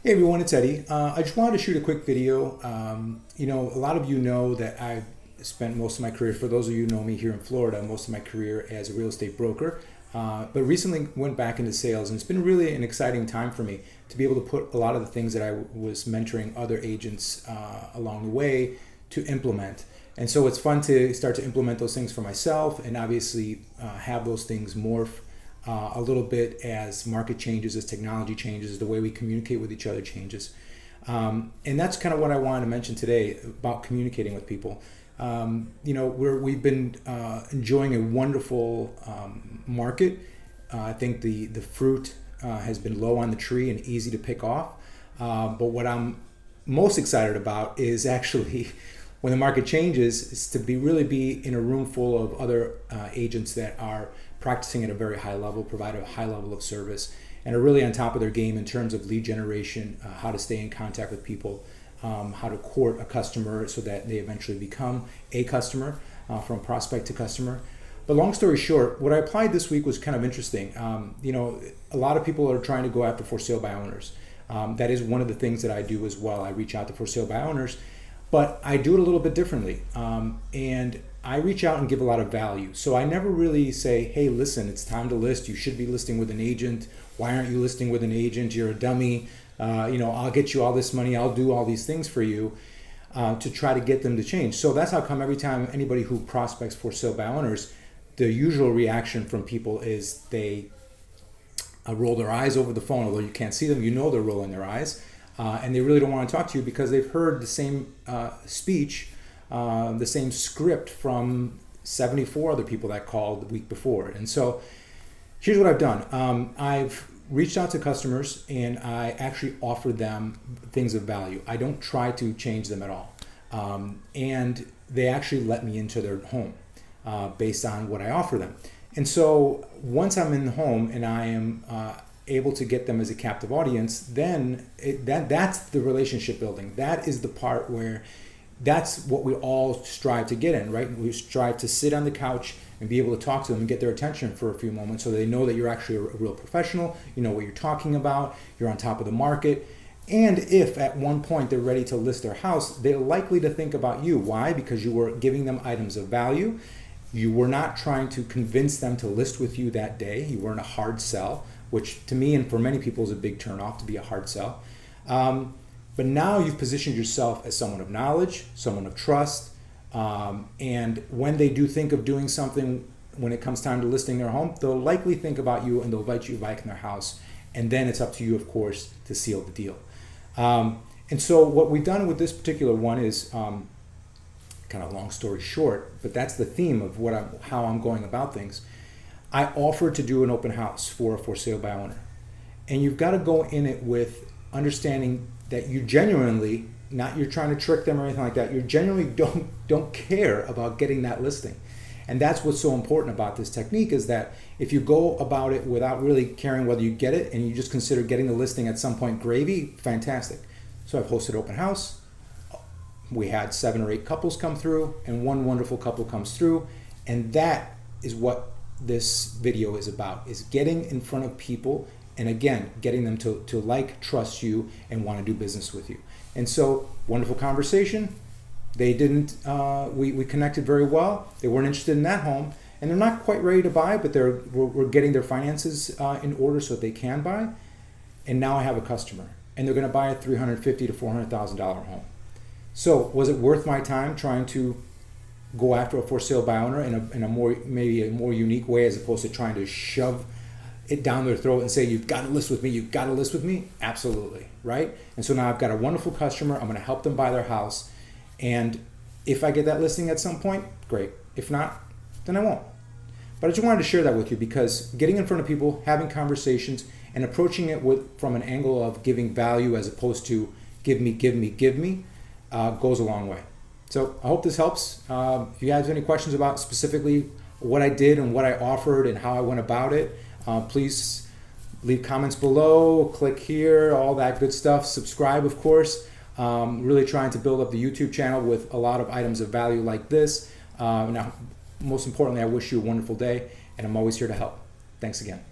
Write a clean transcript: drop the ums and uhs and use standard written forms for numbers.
Hey everyone, it's Eddie. I just wanted to shoot a quick video. A lot of you know that I've spent most of my career, for those of you who know me here in Florida, most of my career as a real estate broker, but recently went back into sales, and it's been really an exciting time for me to be able to put a lot of the things that I was mentoring other agents along the way to implement. And so it's fun to start to implement those things for myself and obviously have those things morph a little bit as market changes, as technology changes, the way we communicate with each other changes. And that's kind of what I wanted to mention today about communicating with people. We've been enjoying a wonderful market. I think the fruit has been low on the tree and easy to pick off. But what I'm most excited about is actually when the market changes, is to really be in a room full of other agents that are practicing at a very high level, provide a high level of service, and are really on top of their game in terms of lead generation, how to stay in contact with people, how to court a customer so that they eventually become a customer, from prospect to customer. But long story short, what I applied this week was kind of interesting. A lot of people are trying to go after for sale by owners. That is one of the things that I do as well. I reach out to for sale by owners, but I do it a little bit differently. And I reach out and give a lot of value. So I never really say, hey, listen, it's time to list. You should be listing with an agent. Why aren't you listing with an agent? You're a dummy. I'll get you all this money. I'll do all these things for you to try to get them to change. So that's how come every time anybody who prospects for sale by owners, the usual reaction from people is they roll their eyes over the phone. Although you can't see them, you know they're rolling their eyes. And they really don't want to talk to you because they've heard the same speech, the same script from 74 other people that called the week before. And so here's what I've done. I've reached out to customers and I actually offer them things of value. I don't try to change them at all. And they actually let me into their home based on what I offer them. And so once I'm in the home and I am able to get them as a captive audience, then that's the relationship building. That is the part where that's what we all strive to get in, right? We strive to sit on the couch and be able to talk to them and get their attention for a few moments so they know that you're actually a real professional, you know what you're talking about, you're on top of the market. And if at one point they're ready to list their house, they're likely to think about you. Why? Because you were giving them items of value. You were not trying to convince them to list with you that day. You weren't a hard sell, which to me and for many people is a big turnoff, to be a hard sell. But now you've positioned yourself as someone of knowledge, someone of trust, and when they do think of doing something when it comes time to listing their home, they'll likely think about you and they'll invite you back in their house. And then it's up to you, of course, to seal the deal. And so what we've done with this particular one is kind of long story short, but that's the theme of how I'm going about things. I offered to do an open house for a for sale by owner. And you've got to go in it with understanding that you genuinely, not you're trying to trick them or anything like that, you genuinely don't care about getting that listing. And that's what's so important about this technique is that if you go about it without really caring whether you get it and you just consider getting the listing at some point gravy, fantastic. So I've hosted open house. We had 7 or 8 couples come through and one wonderful couple comes through. And that is what this video is about, is getting in front of people and again, getting them to like, trust you, and want to do business with you. And so, wonderful conversation. They didn't, we connected very well. They weren't interested in that home, and they're not quite ready to buy, but we're getting their finances in order so that they can buy. And now I have a customer, and they're going to buy a $350,000 to $400,000 home. So, was it worth my time trying to go after a for sale by owner in a more unique way as opposed to trying to shove it down their throat and say, you've got to list with me, you've got to list with me? Absolutely, right? And so now I've got a wonderful customer, I'm going to help them buy their house, and if I get that listing at some point, great. If not, then I won't. But I just wanted to share that with you because getting in front of people, having conversations, and approaching it from an angle of giving value as opposed to give me, goes a long way. So I hope this helps. If you guys have any questions about specifically what I did and what I offered and how I went about it, please leave comments below, click here, all that good stuff. Subscribe, of course. Really trying to build up the YouTube channel with a lot of items of value like this. Now, most importantly, I wish you a wonderful day, and I'm always here to help. Thanks again.